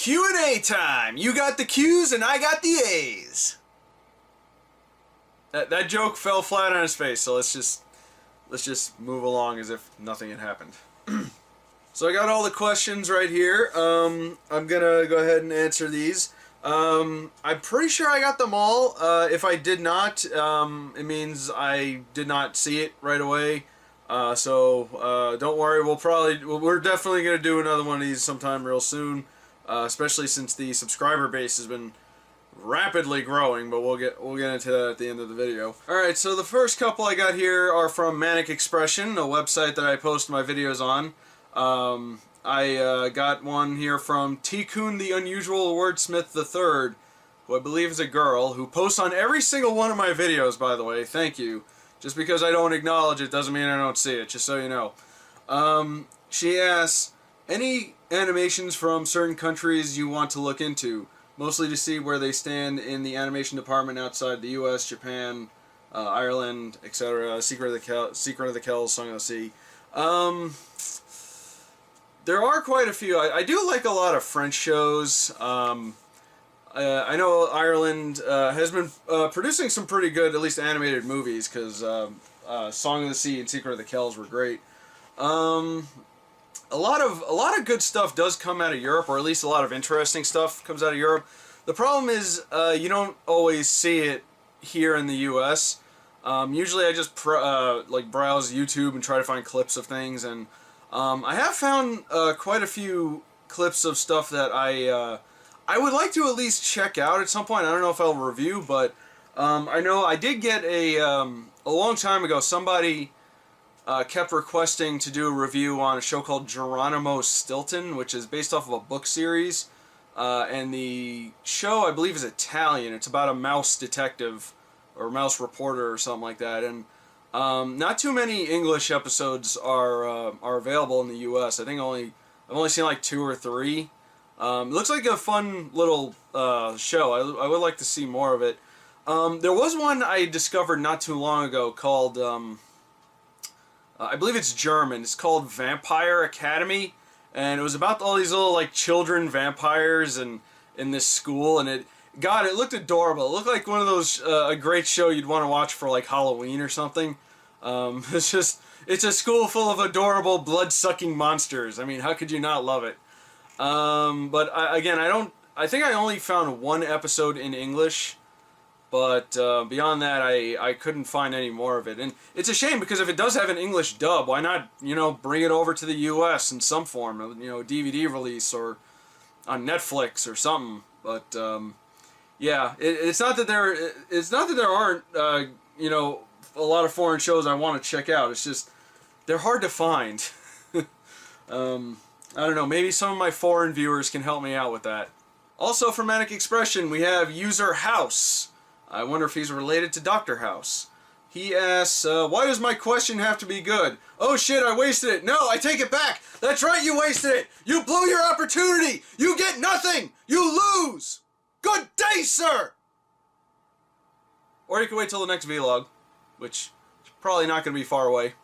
Q&A time. You got the Q's and I got the A's. That joke fell flat on his face, so let's just move along as if nothing had happened. So I got all the questions right here. I'm gonna go ahead and answer these. I'm pretty sure I got them all. If I did not, it means I did not see it right away. So don't worry. We're definitely gonna do another one of these sometime real soon. Especially since the subscriber base has been rapidly growing, but we'll get into that at the end of the video. Alright, so the first couple I got here are from Manic Expression, a website that I post my videos on. I got one here from Tikkun the Unusual Wordsmith III, who I believe is a girl, who posts on every single one of my videos, by the way. Thank you. Just because I don't acknowledge it doesn't mean I don't see it, just so you know. She asks, any animations from certain countries you want to look into? Mostly to see where they stand in the animation department outside the U.S., Japan, Ireland, etc. Secret of the Kells, Song of the Sea. There are quite a few. I do like a lot of French shows. I know Ireland has been producing some pretty good, at least animated movies, because Song of the Sea and Secret of the Kells were great. A lot of good stuff does come out of Europe, or at least a lot of interesting stuff comes out of Europe. The problem is you don't always see it here in the U.S. Usually I just like browse YouTube and try to find clips of things, and I have found quite a few clips of stuff that I would like to at least check out at some point. I don't know if I'll review, but I know I did get a long time ago, somebody kept requesting to do a review on a show called Geronimo Stilton, which is based off of a book series. And the show, I believe, is Italian. It's about a mouse detective or mouse reporter or something like that. And not too many English episodes are available in the U.S. I think I've only seen like 2 or 3. It looks like a fun little show. I would like to see more of it. There was one I discovered not too long ago called I believe it's German. It's called Vampire Academy, and it was about all these little like children vampires in this school, and it looked adorable. It looked like one of those a great show you'd want to watch for like Halloween or something. It's a school full of adorable blood-sucking monsters. I mean, how could you not love it? But I think I only found one episode in English. But beyond that, I couldn't find any more of it. And it's a shame, because if it does have an English dub, why not, bring it over to the U.S. in some form, DVD release or on Netflix or something. But yeah, it's not that there aren't a lot of foreign shows I want to check out. It's just they're hard to find. I don't know. Maybe some of my foreign viewers can help me out with that. Also, for Manic Expression, we have User House. I wonder if he's related to Dr. House. He asks, why does my question have to be good? Oh shit, I wasted it. No, I take it back. That's right, you wasted it. You blew your opportunity. You get nothing. You lose. Good day, sir. Or you can wait till the next vlog, which is probably not going to be far away.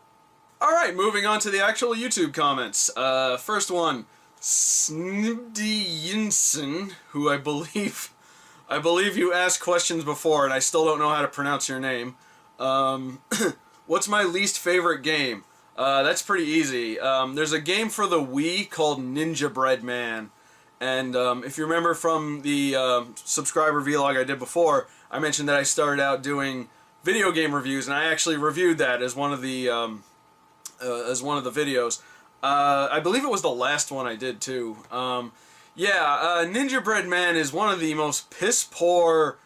Alright, moving on to the actual YouTube comments. First one, Snibdi Yinsen, who I believe you asked questions before, and I still don't know how to pronounce your name. What's my least favorite game? That's pretty easy. There's a game for the Wii called Ninja Bread Man. And if you remember from the subscriber vlog I did before, I mentioned that I started out doing video game reviews, and I actually reviewed that as one of the videos. I believe it was the last one I did too. Yeah, Ninja Bread Man is one of the most piss-poor,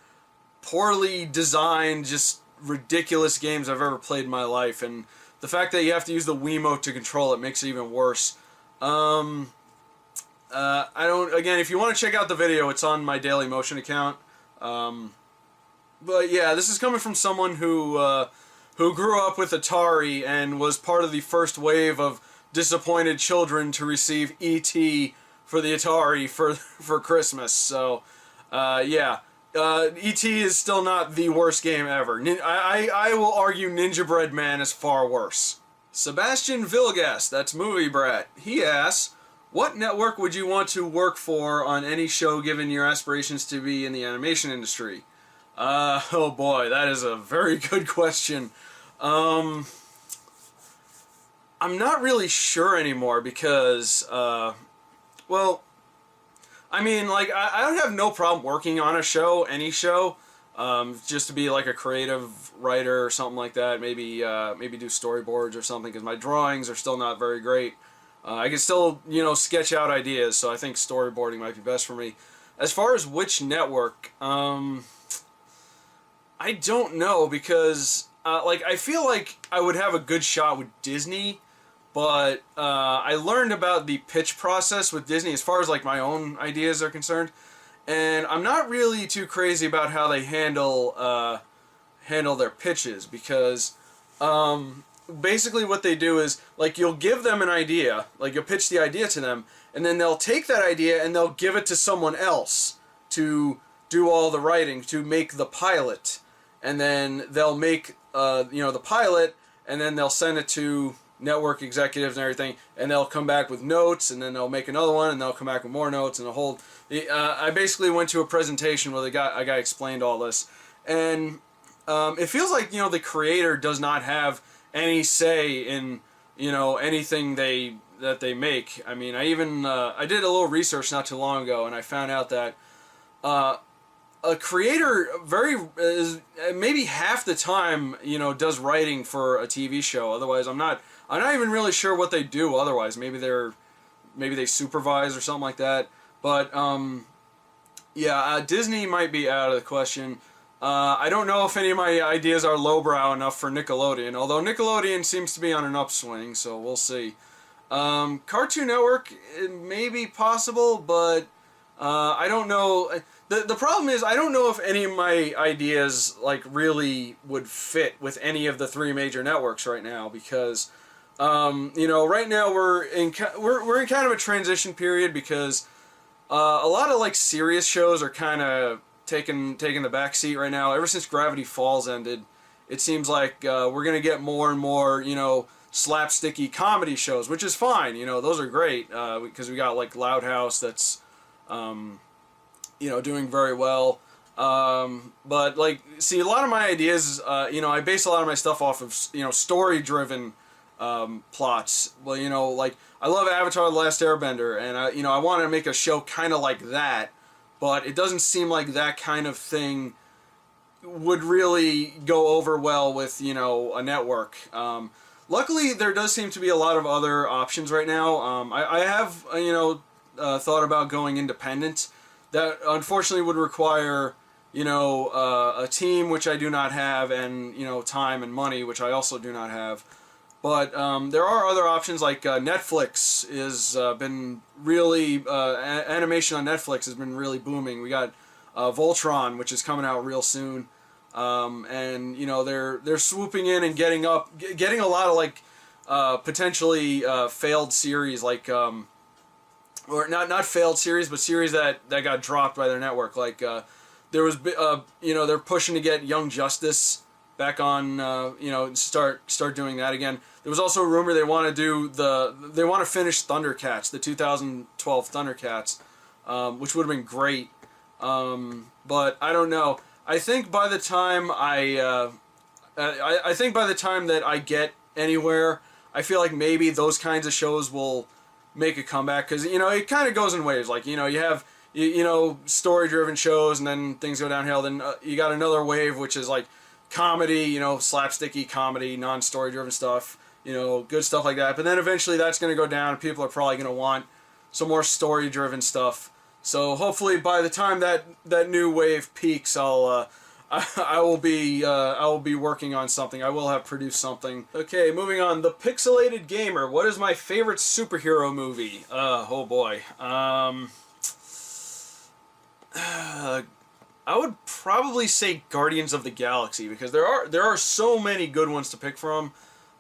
poorly designed, just ridiculous games I've ever played in my life, and the fact that you have to use the Wiimote to control it makes it even worse. Again, if you want to check out the video, it's on my Daily Motion account. But yeah, this is coming from someone who grew up with Atari and was part of the first wave of disappointed children to receive E.T. for the Atari for Christmas. So, yeah. E.T. is still not the worst game ever. I will argue Ninja Bread Man is far worse. Sebastian Vilgas, that's Movie Brat, he asks, What network would you want to work for on any show given your aspirations to be in the animation industry? Oh boy, that is a very good question. I'm not really sure anymore because, well, I mean, like, I would have no problem working on a show, any show, just to be like a creative writer or something like that. Maybe do storyboards or something, because my drawings are still not very great. I can still, sketch out ideas, so I think storyboarding might be best for me. As far as which network, I don't know, because, I feel like I would have a good shot with Disney, but I learned about the pitch process with Disney as far as, like, my own ideas are concerned, and I'm not really too crazy about how they handle their pitches, because, basically what they do is, like, you'll give them an idea, like, you'll pitch the idea to them, and then they'll take that idea and they'll give it to someone else to do all the writing, to make the pilot, and then they'll make, the pilot, and then they'll send it to network executives and everything, and they'll come back with notes, and then they'll make another one, and they'll come back with more notes, and I basically went to a presentation where a guy explained all this, and it feels like, the creator does not have any say in, anything that they make. I mean, I did a little research not too long ago, and I found out that a creator maybe half the time, does writing for a TV show. Otherwise, I'm not even really sure what they do otherwise. Maybe they supervise or something like that. But yeah, Disney might be out of the question. I don't know if any of my ideas are lowbrow enough for Nickelodeon, although Nickelodeon seems to be on an upswing, so we'll see. Cartoon Network, it may be possible, but I don't know. The problem is, I don't know if any of my ideas, like, really would fit with any of the three major networks right now, because, right now we're in kind of a transition period, because a lot of, like, serious shows are kind of taking the back seat right now. Ever since Gravity Falls ended, it seems like we're going to get more and more, slapsticky comedy shows, which is fine. Those are great, because we got, like, Loud House that's, doing very well. But, like, see, a lot of my ideas, I base a lot of my stuff off of, story-driven plots. Well, like, I love Avatar: The Last Airbender, and, I want to make a show kind of like that, but it doesn't seem like that kind of thing would really go over well with, a network. Luckily, there does seem to be a lot of other options right now. I have, thought about going independent. That unfortunately would require, a team, which I do not have, and, time and money, which I also do not have. But there are other options, like Netflix is been really, animation on Netflix has been really booming. We got Voltron, which is coming out real soon. And, they're swooping in and getting a lot of, like, potentially failed series, like, or not failed series, but series that got dropped by their network. Like, there was, they're pushing to get Young Justice back on, start doing that again. There was also a rumor they want to finish Thundercats, the 2012 Thundercats, which would have been great. But I don't know. I think by the time I think by the time that I get anywhere, I feel like maybe those kinds of shows will make a comeback, because it kind of goes in waves. Like, you have story-driven shows, and then things go downhill. Then you got another wave, which is like comedy, slapsticky comedy, non-story driven stuff, good stuff like that. But then eventually that's going to go down, and people are probably going to want some more story driven stuff. So hopefully by the time that new wave peaks, I will be working on something. I will have produced something. Okay, moving on. The Pixelated Gamer. What is my favorite superhero movie? Oh boy. I would probably say Guardians of the Galaxy, because there are so many good ones to pick from,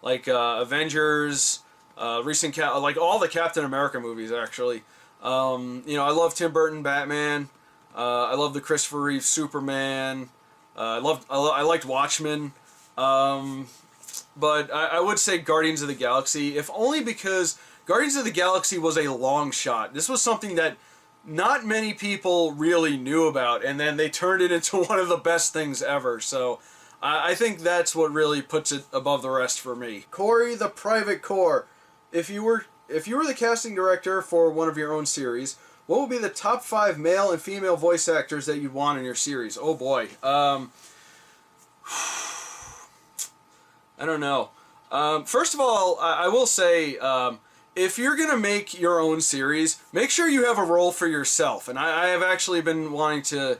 like Avengers, like all the Captain America movies actually. I love Tim Burton Batman. I love the Christopher Reeve Superman. I liked Watchmen. But I would say Guardians of the Galaxy, if only because Guardians of the Galaxy was a long shot. This was something that not many people really knew about, and then they turned it into one of the best things ever. So I think that's what really puts it above the rest for me. Corey the Private Core. If you were the casting director for one of your own series, what would be the top 5 male and female voice actors that you'd want in your series? Oh boy. I don't know. First of all, I will say, if you're going to make your own series, make sure you have a role for yourself. And I have actually been wanting to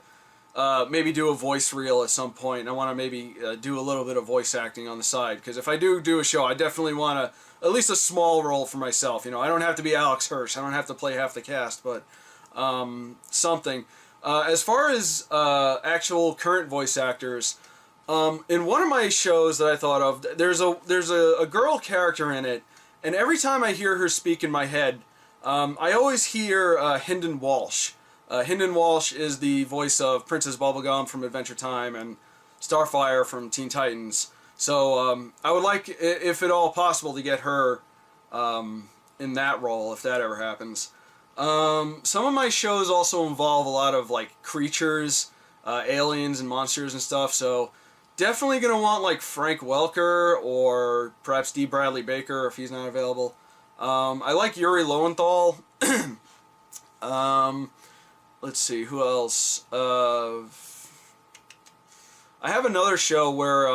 maybe do a voice reel at some point. And I want to maybe do a little bit of voice acting on the side. Because if I do a show, I definitely want at least a small role for myself. You know, I don't have to be Alex Hirsch. I don't have to play half the cast, but something. As far as actual current voice actors, in one of my shows that I thought of, there's a girl character in it, and every time I hear her speak in my head, I always hear Hynden Walsh. Hynden Walsh is the voice of Princess Bubblegum from Adventure Time and Starfire from Teen Titans. So I would like, if at all possible, to get her in that role, if that ever happens. Some of my shows also involve a lot of like creatures, aliens and monsters and stuff, so definitely gonna want like Frank Welker or perhaps D. Bradley Baker if he's not available. I like Yuri Lowenthal. Let's see, who else? I have another show where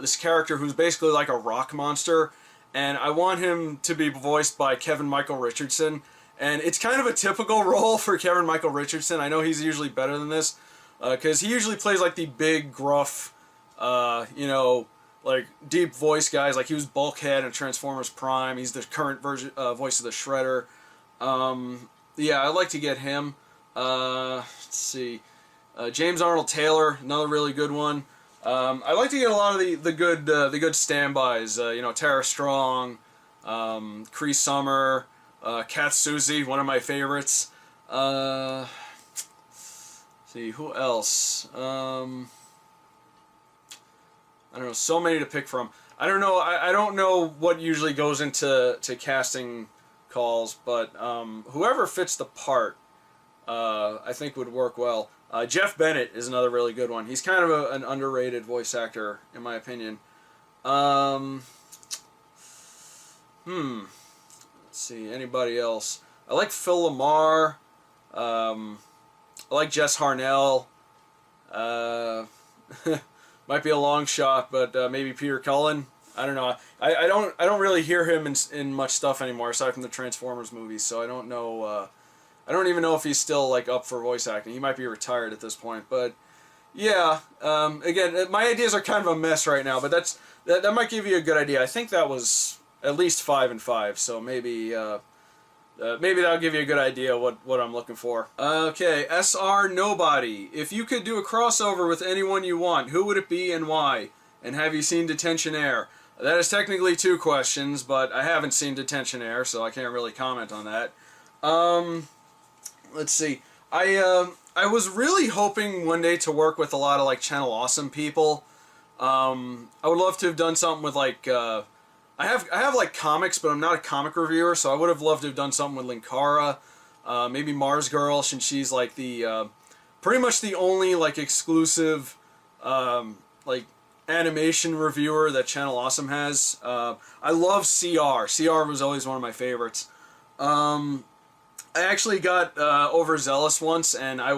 this character who's basically like a rock monster, and I want him to be voiced by Kevin Michael Richardson. And it's kind of a typical role for Kevin Michael Richardson. I know he's usually better than this, because he usually plays like the big, gruff, you know, like deep voice guys. Like he was Bulkhead in Transformers Prime. He's the current version voice of the Shredder. Yeah, I'd like to get him. Let's see, James Arnold Taylor, another really good one. I'd like to get a lot of the good standbys. You know, Tara Strong, Cree Summer. Kat Susie, one of my favorites. See, who else? I don't know, so many to pick from. I don't know, I don't know what usually goes into casting calls, but whoever fits the part, I think would work well. Jeff Bennett is another really good one. He's kind of an underrated voice actor, in my opinion. Let's see, anybody else? I like Phil Lamar. I like Jess Harnell. Might be a long shot, but maybe Peter Cullen. I don't know. I don't really hear him in much stuff anymore, aside from the Transformers movies. So I don't know. I don't even know if he's still like up for voice acting. He might be retired at this point. But yeah, again, my ideas are kind of a mess right now. But that might give you a good idea. I think that was at least 5 and 5, so maybe maybe that'll give you a good idea what I'm looking for. Okay, SR Nobody. If you could do a crossover with anyone you want, who would it be and why? And have you seen Detention Air? That is technically 2 questions, but I haven't seen Detention Air, so I can't really comment on that. Let's see. I was really hoping one day to work with a lot of like Channel Awesome people. I would love to have done something with like I have like comics, but I'm not a comic reviewer, so I would have loved to have done something with Linkara, maybe Mars Girl, since she's like the pretty much the only like exclusive like animation reviewer that Channel Awesome has. I love CR. CR was always one of my favorites. I actually got overzealous once, and I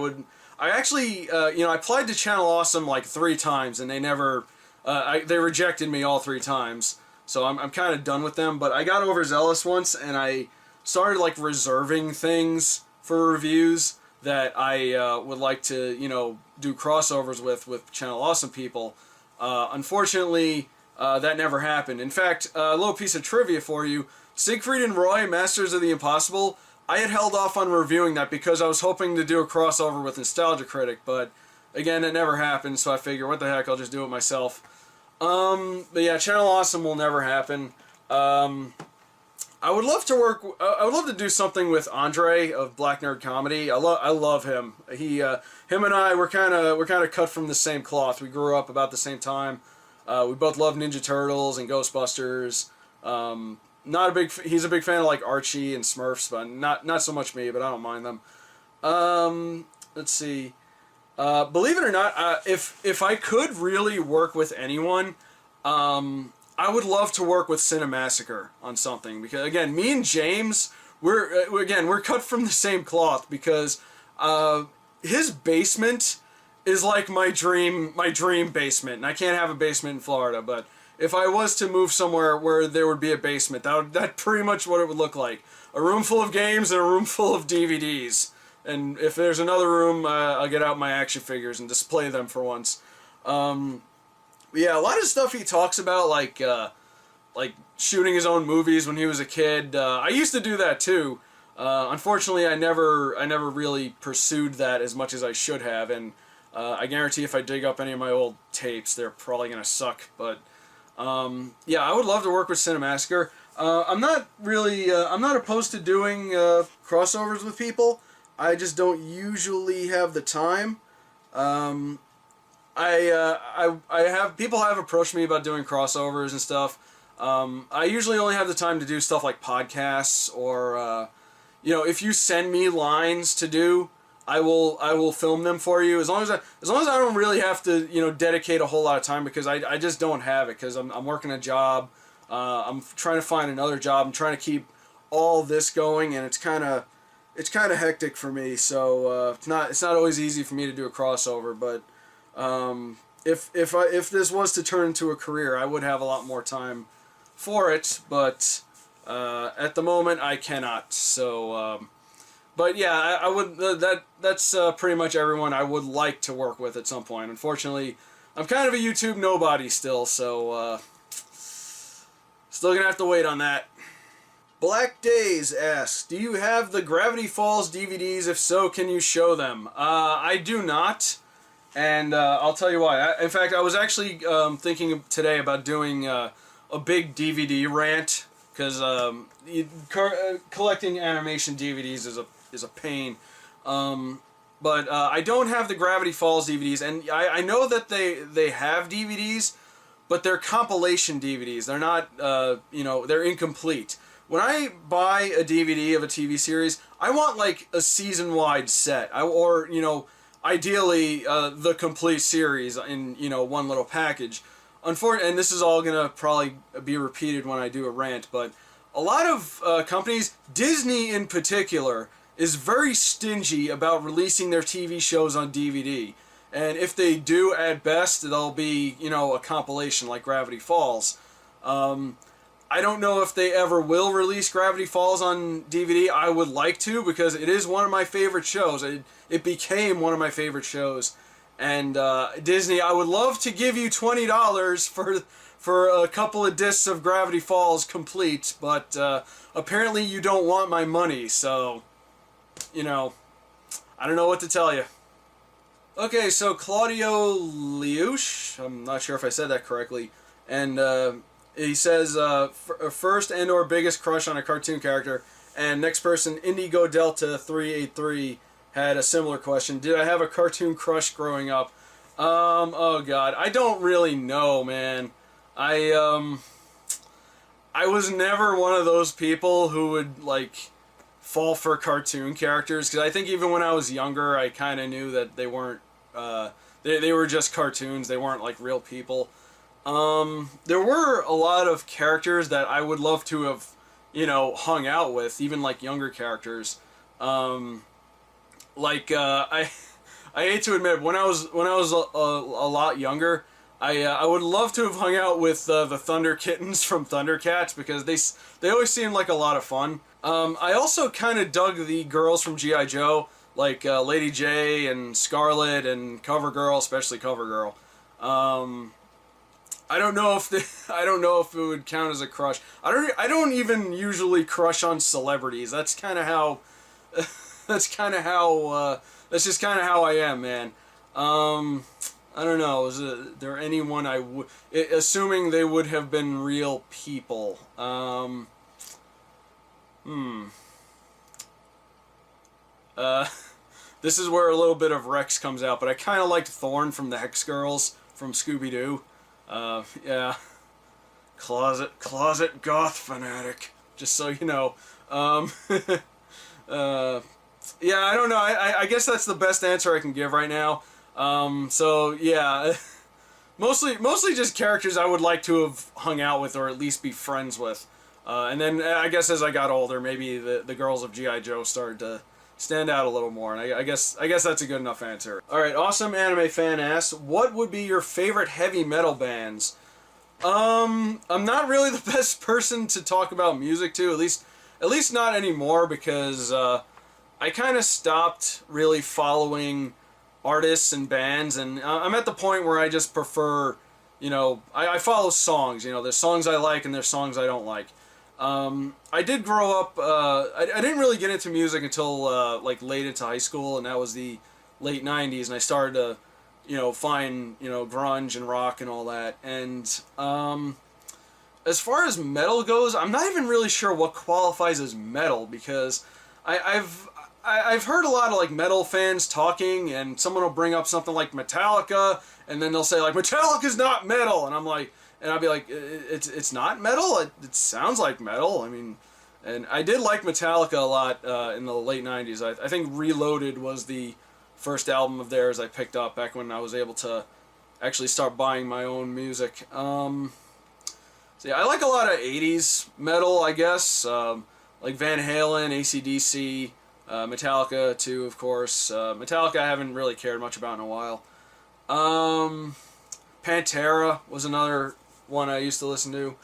actually you know, I applied to Channel Awesome like 3 times, and they never they rejected me all 3 times. So I'm kind of done with them, but I got overzealous once, and I started like reserving things for reviews that I would like to, you know, do crossovers with Channel Awesome people. Unfortunately, that never happened. In fact, a little piece of trivia for you: Siegfried and Roy, Masters of the Impossible, I had held off on reviewing that because I was hoping to do a crossover with Nostalgia Critic, but again, it never happened, so I figure, what the heck, I'll just do it myself. But yeah, Channel Awesome will never happen. I would love to work. I would love to do something with Andre of Black Nerd Comedy. I love him. Him and I, we're kind of cut from the same cloth. We grew up about the same time. We both love Ninja Turtles and Ghostbusters. He's a big fan of like Archie and Smurfs, but not so much me. But I don't mind them. Let's see. Believe it or not, if I could really work with anyone, I would love to work with Cinemassacre on something, because again, me and James, we're cut from the same cloth, because his basement is like my dream basement, and I can't have a basement in Florida, but if I was to move somewhere where there would be a basement, that's pretty much what it would look like. A room full of games and a room full of DVDs. And if there's another room, I'll get out my action figures and display them for once. Yeah, a lot of stuff he talks about, like shooting his own movies when he was a kid. I used to do that too. Unfortunately, I never really pursued that as much as I should have, and I guarantee if I dig up any of my old tapes, they're probably gonna suck. But yeah, I would love to work with Cinemassacre. I'm not opposed to doing crossovers with people. I just don't usually have the time. I have people have approached me about doing crossovers and stuff. I usually only have the time to do stuff like podcasts, or if you send me lines to do, I will film them for you, as long as I don't really have to dedicate a whole lot of time, because I just don't have it, because I'm working a job. I'm trying to find another job. I'm trying to keep all this going, and it's kind of hectic for me. So it's not always easy for me to do a crossover. But if this was to turn into a career, I would have a lot more time for it. But at the moment, I cannot. So, but yeah, I would. That's pretty much everyone I would like to work with at some point. Unfortunately, I'm kind of a YouTube nobody still. So still gonna have to wait on that. Black Days asks, do you have the Gravity Falls DVDs? If so, can you show them? I do not, and I'll tell you why. In fact, I was actually thinking today about doing a big DVD rant, because collecting animation DVDs is a pain. But I don't have the Gravity Falls DVDs, and I know that they have DVDs, but they're compilation DVDs. They're not, they're incomplete. When I buy a DVD of a TV series, I want like a season-wide set, or ideally the complete series in one little package. Unfortunately, and this is all gonna probably be repeated when I do a rant, but a lot of companies, Disney in particular, is very stingy about releasing their TV shows on DVD. And if they do, at best, they'll be a compilation like Gravity Falls. I don't know if they ever will release Gravity Falls on DVD. I would like to, because it is one of my favorite shows. It became one of my favorite shows. And Disney, I would love to give you $20 for a couple of discs of Gravity Falls complete, but apparently you don't want my money, so, I don't know what to tell you. Okay, so Claudio Liush, I'm not sure if I said that correctly, and he says, first and or biggest crush on a cartoon character. And next person, Indigo Delta 383, had a similar question. Did I have a cartoon crush growing up? Oh god, I don't really know, man. I was never one of those people who would, like, fall for cartoon characters, because I think even when I was younger, I kind of knew that they weren't, they were just cartoons, they weren't, like, real people. There were a lot of characters that I would love to have, hung out with, even like younger characters. I hate to admit, when I was a lot younger, I would love to have hung out with the Thunder Kittens from Thundercats, because they always seemed like a lot of fun. I also kind of dug the girls from G.I. Joe, like Lady J and Scarlet and CoverGirl, especially CoverGirl. I don't know if it would count as a crush. I don't even usually crush on celebrities. That's kind of how that's just kind of how I am, man. I don't know. Is there anyone I would, assuming they would have been real people? This is where a little bit of Rex comes out, but I kind of liked Thorn from the Hex Girls from Scooby-Doo. Yeah. closet goth fanatic. Just so you know. Yeah, I don't know. I guess that's the best answer I can give right now. So yeah, mostly just characters I would like to have hung out with or at least be friends with. And then I guess as I got older, maybe the girls of G.I. Joe started to stand out a little more, and I guess that's a good enough answer. All right, awesome anime fan asks, what would be your favorite heavy metal bands? I'm not really the best person to talk about music to, at least not anymore, because I kind of stopped really following artists and bands, and I'm at the point where I just prefer, I follow songs. There's songs I like and there's songs I don't like. I did grow up, I didn't really get into music until like late into high school, and that was the late 90s, and I started to find grunge and rock and all that. And as far as metal goes, I'm not even really sure what qualifies as metal, because I've heard a lot of like metal fans talking, and someone will bring up something like Metallica, and then they'll say like Metallica's not metal, and I'll be like, it's not metal. It sounds like metal. I mean, and I did like Metallica a lot in the late 90s. I think Reloaded was the first album of theirs I picked up back when I was able to actually start buying my own music. So yeah, I like a lot of 80s metal, I guess, like Van Halen, AC/DC, Metallica too, of course. Metallica I haven't really cared much about in a while. Pantera was another one I used to listen to.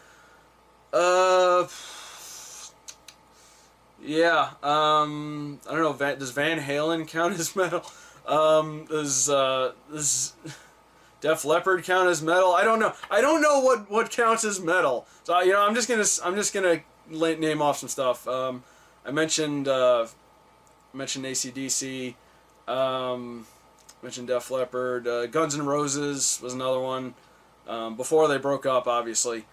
Yeah, I don't know, does Van Halen count as metal? Does Def Leppard count as metal? I don't know. I don't know what counts as metal. So I'm just gonna name off some stuff. I mentioned AC/DC. Mentioned Def Leppard. Guns N' Roses was another one. Before they broke up, obviously.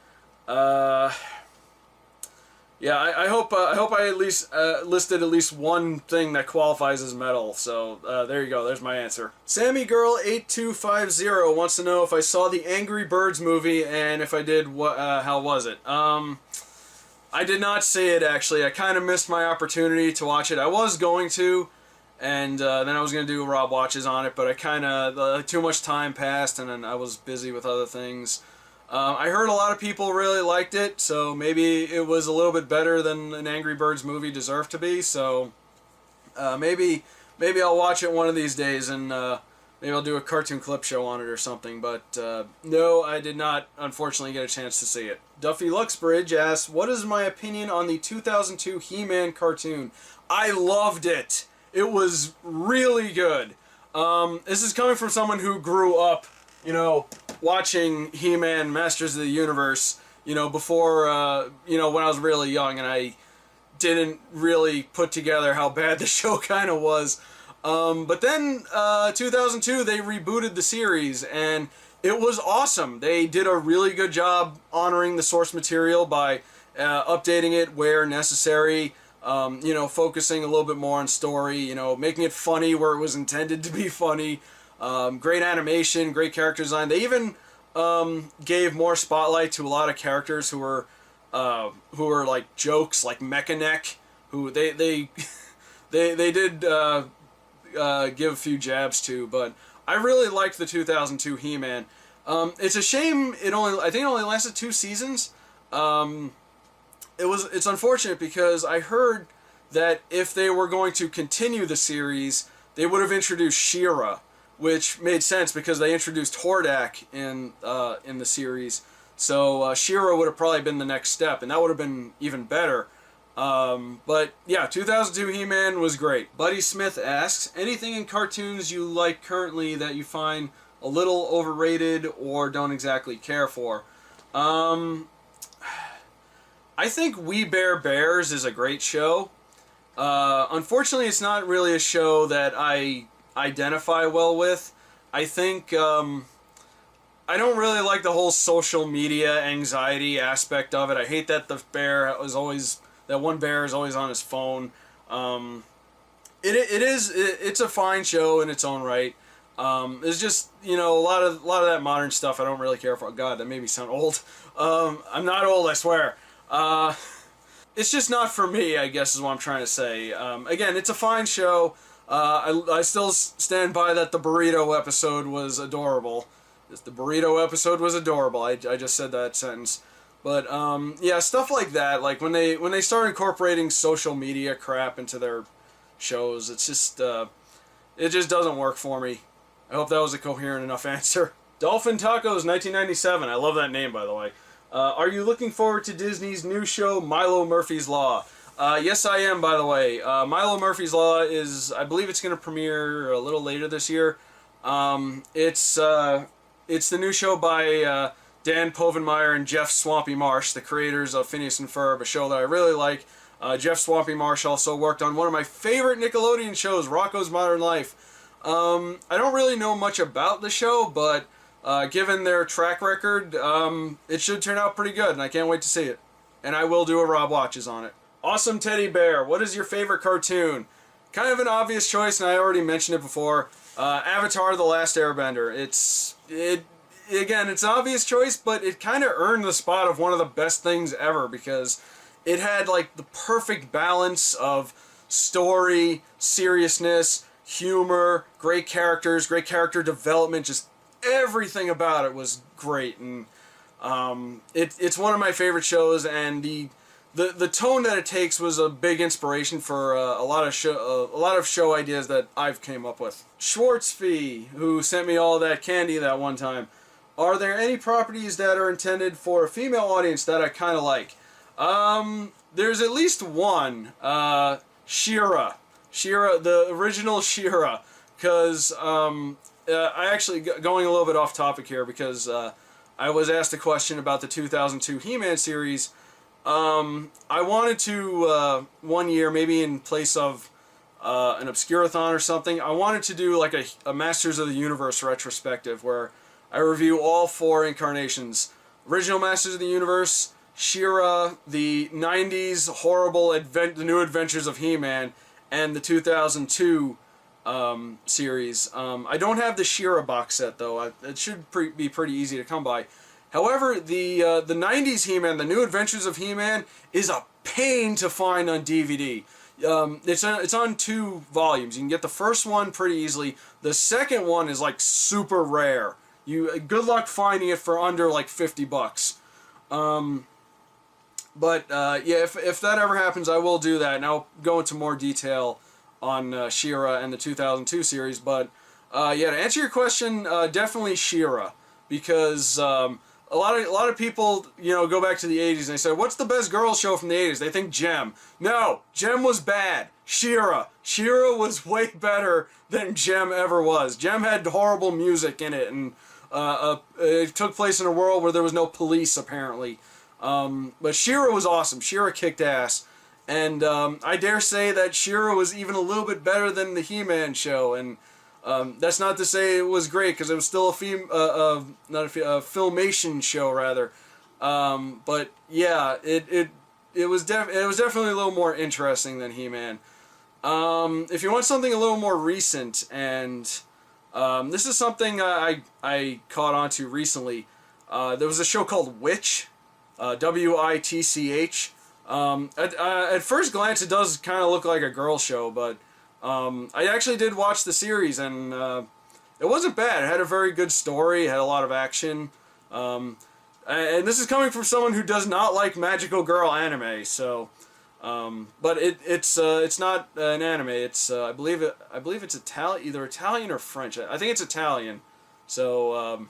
Yeah, I hope I at least listed at least one thing that qualifies as metal. So there you go. There's my answer. Sammy Girl 8250 wants to know if I saw the Angry Birds movie, and if I did, how was it? I did not see it, actually. I kind of missed my opportunity to watch it. I was going to, and then I was going to do Rob Watches on it, but I kind of too much time passed, and then I was busy with other things. I heard a lot of people really liked it, so maybe it was a little bit better than an Angry Birds movie deserved to be. So maybe I'll watch it one of these days, and maybe I'll do a cartoon clip show on it or something. But no, I did not, unfortunately, get a chance to see it. Duffy Luxbridge asks, what is my opinion on the 2002 HeMan cartoon? I loved it. It was really good. This is coming from someone who grew up, watching He-Man, Masters of the Universe, before, when I was really young, and I didn't really put together how bad the show kind of was. But then, 2002, they rebooted the series, and it was awesome. They did a really good job honoring the source material by updating it where necessary, focusing a little bit more on story, making it funny where it was intended to be funny. Great animation, great character design. They even gave more spotlight to a lot of characters who were like jokes, like Mechaneck, who they did give a few jabs to. But I really liked the 2002 He-Man. It's a shame I think it only lasted 2 seasons. It's unfortunate because I heard that if they were going to continue the series, they would have introduced She-Ra, which made sense because they introduced Hordak in the series. So She-Ra would have probably been the next step, and that would have been even better. But yeah, 2002 He-Man was great. Buddy Smith asks, anything in cartoons you like currently that you find a little overrated or don't exactly care for? I think We Bare Bears is a great show. Unfortunately, it's not really a show that I identify well with. I think I don't really like the whole social media anxiety aspect of it. I hate that that one bear is always on his phone. It's a fine show in its own right. It's just, you know, a lot of that modern stuff I don't really care for. God, that made me sound old. I'm not old, I swear. It's just not for me, I guess is what I'm trying to say. Again, it's a fine show. I still stand by that the burrito episode was adorable. The burrito episode was adorable. I just said that sentence. But yeah, stuff like that. Like when they start incorporating social media crap into their shows, it's just it just doesn't work for me. I hope that was a coherent enough answer. Dolphin Tacos 1997. I love that name, by the way. Are you looking forward to Disney's new show, Milo Murphy's Law? Yes, I am, by the way. Milo Murphy's Law is, I believe it's going to premiere a little later this year. It's the new show by Dan Povenmire and Jeff Swampy Marsh, the creators of Phineas and Ferb, a show that I really like. Jeff Swampy Marsh also worked on one of my favorite Nickelodeon shows, Rocko's Modern Life. I don't really know much about the show, but given their track record, it should turn out pretty good, and I can't wait to see it. And I will do a Rob Watches on it. Awesome Teddy Bear, what is your favorite cartoon? Kind of an obvious choice, and I already mentioned it before. Avatar: The Last Airbender. Again, it's an obvious choice, but it kind of earned the spot of one of the best things ever because it had like the perfect balance of story, seriousness, humor, great characters, great character development, just everything about it was great, and it's one of my favorite shows, and the tone that it takes was a big inspiration for a lot of show ideas that I've came up with. Schwartzfee, who sent me all that candy that one time. Are there any properties that are intended for a female audience that I kind of like? There's at least one. She-Ra. She-Ra, the original She-Ra. Because I actually, going a little bit off topic here, because I was asked a question about the 2002 HeMan series. I wanted to, one year, maybe in place of an Obscurathon or something, I wanted to do like a Masters of the Universe retrospective where I review all 4 incarnations. Original Masters of the Universe, She-Ra, the 90s horrible the New Adventures of He-Man, and the 2002 series. I don't have the She-Ra box set though. It should be pretty easy to come by. However, the 90s He-Man, the New Adventures of He-Man, is a pain to find on DVD. It's on 2 volumes. You can get the first one pretty easily. The second one is like super rare. Good luck finding it for under like $50. But yeah, if that ever happens, I will do that, and I'll go into more detail on She-Ra and the 2002 series. But yeah, to answer your question, definitely She-Ra, because a lot of people, you know, go back to the 80s and they say, what's the best girls show from the 80s? They think Gem. No, Gem was bad. She-Ra was way better than Gem ever was. Gem had horrible music in it, and it took place in a world where there was no police, apparently. But She-Ra was awesome. She-Ra kicked ass. And I dare say that She-Ra was even a little bit better than the He-Man show. And that's not to say it was great, because it was still a Filmation show, rather. But yeah, it was definitely a little more interesting than He-Man. If you want something a little more recent, and this is something I caught on to recently. There was a show called Witch, Witch. At first glance, it does kind of look like a girl show, but I actually did watch the series, and it wasn't bad. It had a very good story. It had a lot of action. And this is coming from someone who does not like magical girl anime, so. But it's not an anime. It's I believe it's either Italian or French. I think it's Italian. So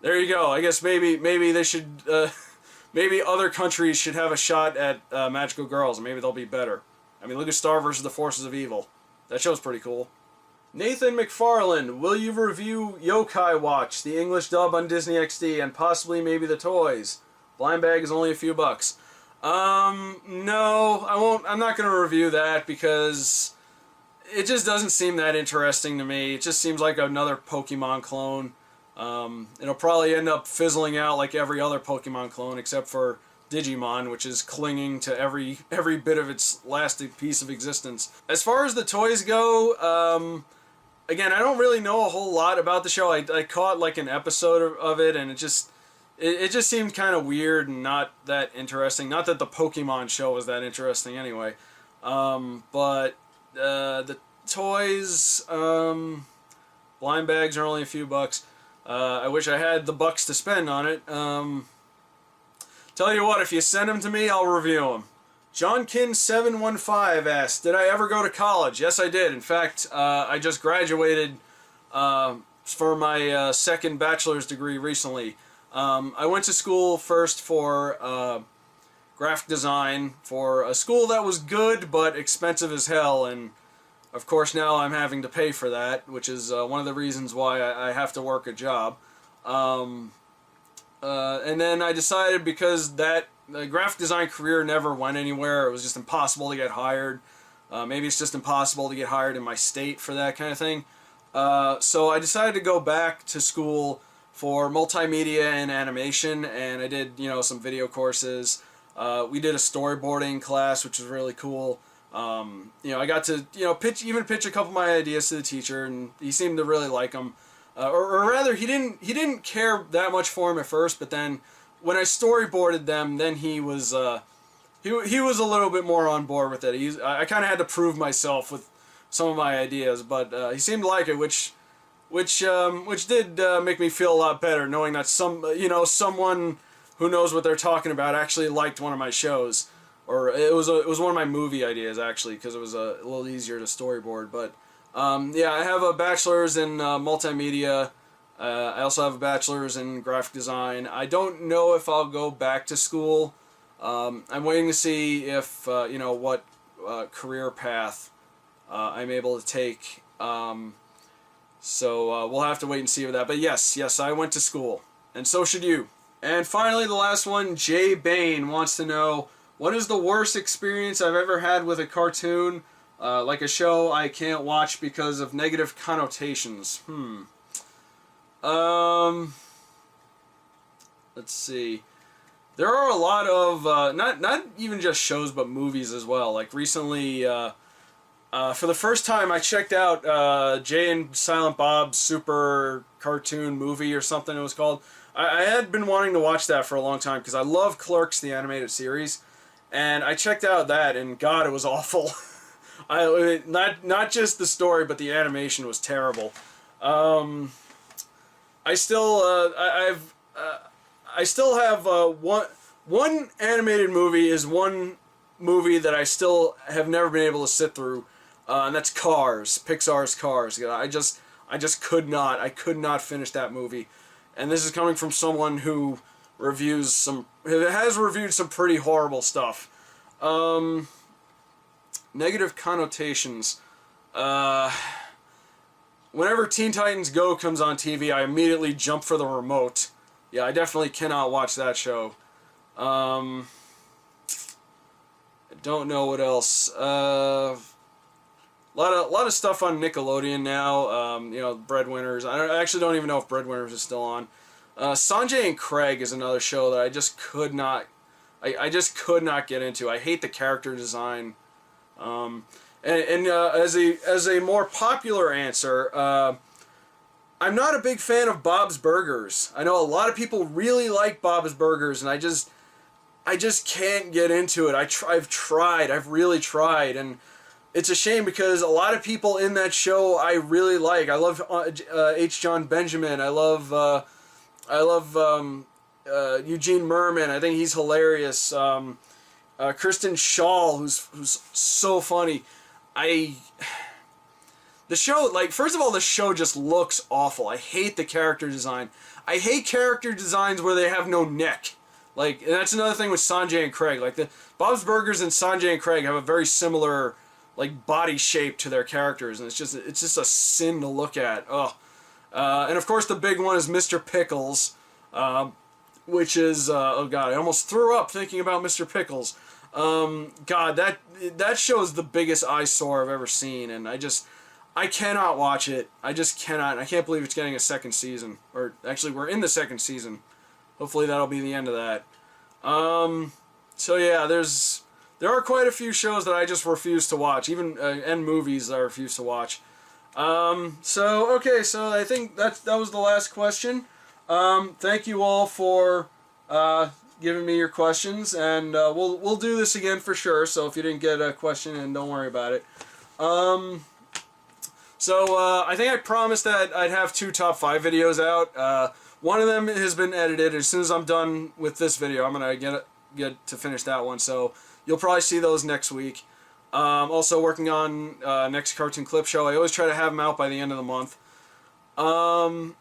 there you go. I guess maybe they should maybe other countries should have a shot at magical girls, and maybe they'll be better. I mean, look at Star vs. the Forces of Evil. That show's pretty cool. Nathan McFarland, will you review Yokai Watch, the English dub on Disney XD, and possibly maybe the toys? Blind bag is only a few bucks. No, I won't. I'm not going to review that because it just doesn't seem that interesting to me. It just seems like another Pokemon clone. It'll probably end up fizzling out like every other Pokemon clone except for Digimon, which is clinging to every bit of its last piece of existence. As far as the toys go, again, I don't really know a whole lot about the show. I caught like an episode of it, and it just seemed kind of weird and not that interesting. Not that the Pokemon show was that interesting anyway. But the toys, blind bags are only a few bucks. I wish I had the bucks to spend on it. Tell you what, if you send them to me, I'll review them. JohnKin715 asked, did I ever go to college? Yes, I did. In fact, I just graduated for my second bachelor's degree recently. I went to school first for graphic design for a school that was good but expensive as hell, and of course now I'm having to pay for that, which is one of the reasons why I have to work a job. And then I decided, because the graphic design career never went anywhere, it was just impossible to get hired. Maybe it's just impossible to get hired in my state for that kind of thing. So I decided to go back to school for multimedia and animation, and I did, some video courses. We did a storyboarding class, which was really cool. I got to, pitch a couple of my ideas to the teacher, and he seemed to really like them. Or rather, he didn't care that much for them at first, but then when I storyboarded them, then he was he was a little bit more on board with it. I kind of had to prove myself with some of my ideas, but he seemed to like it, which did make me feel a lot better, knowing that someone who knows what they're talking about actually liked one of my shows, or it was one of my movie ideas actually, because it was a little easier to storyboard. But yeah, I have a bachelor's in multimedia. I also have a bachelor's in graphic design. I don't know if I'll go back to school. I'm waiting to see if what career path I'm able to take. So we'll have to wait and see with that. But yes, I went to school, and so should you. And finally, the last one, Jay Bain wants to know, what is the worst experience I've ever had with a cartoon, like a show I can't watch because of negative connotations? Let's see. There are a lot of, not even just shows, but movies as well. Like recently, for the first time, I checked out Jay and Silent Bob's Super Cartoon Movie or something it was called. I had been wanting to watch that for a long time because I love Clerks, the animated series, and I checked out that, and God, it was awful. Not just the story, but the animation was terrible. I still have one animated movie is one movie that I still have never been able to sit through, and that's Cars, Pixar's Cars. I just could not finish that movie. And this is coming from someone who has reviewed some pretty horrible stuff. Negative connotations. Whenever Teen Titans Go comes on TV, I immediately jump for the remote. Yeah, I definitely cannot watch that show. I don't know what else. A lot of stuff on Nickelodeon now. Breadwinners. I actually don't even know if Breadwinners is still on. Sanjay and Craig is another show that I just could not. I just could not get into. I hate the character design. As a more popular answer, I'm not a big fan of Bob's Burgers. I know a lot of people really like Bob's Burgers, and I just can't get into it. I've really tried, and it's a shame because a lot of people in that show I really like. I love H. John Benjamin. I love Eugene Merman. I think he's hilarious. Kristen Shaw, who's so funny. The show, first of all, the show just looks awful. I hate the character design. I hate character designs where they have no neck. And that's another thing with Sanjay and Craig. The Bob's Burgers and Sanjay and Craig have a very similar body shape to their characters, and it's just a sin to look at. And of course the big one is Mr. Pickles, which is oh god, I almost threw up thinking about Mr. Pickles. God, that show is the biggest eyesore I've ever seen, and I cannot watch it. I just cannot. I can't believe it's getting a second season. Or actually, we're in the second season. Hopefully that'll be the end of that. So yeah, there are quite a few shows that I just refuse to watch, even and movies that I refuse to watch. Okay, so I think that was the last question. Thank you all for giving me your questions, and we'll do this again for sure. So if you didn't get a question, and don't worry about it. I think I promised that I'd have 2 top 5 videos out. One of them has been edited. As soon as I'm done with this video, I'm gonna get to finish that one. So you'll probably see those next week. Also working on next cartoon clip show. I always try to have them out by the end of the month. Let's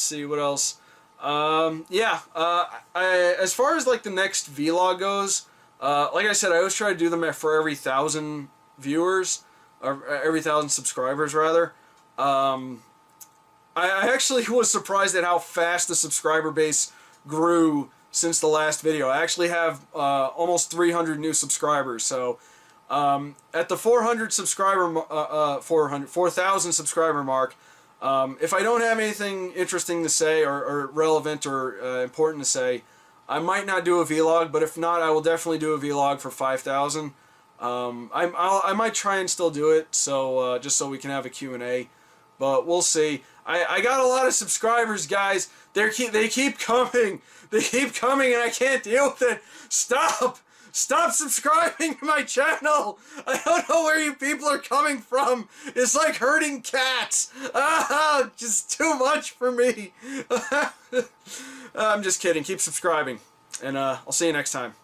see what else. As far as like the next vlog goes, like I said, I always try to do them for every 1,000 viewers, or every 1,000 subscribers rather. I actually was surprised at how fast the subscriber base grew since the last video. I actually have almost 300 new subscribers. So at the 4,000 subscriber mark, if I don't have anything interesting to say or relevant or important to say, I might not do a vlog. But if not, I will definitely do a vlog for 5,000. I might try and still do it, so just so we can have a Q&A. But we'll see. I got a lot of subscribers, guys. They keep coming. They keep coming, and I can't deal with it. Stop! Stop subscribing to my channel! I don't know where you people are coming from. It's like herding cats. Ah, just too much for me. I'm just kidding. Keep subscribing, and I'll see you next time.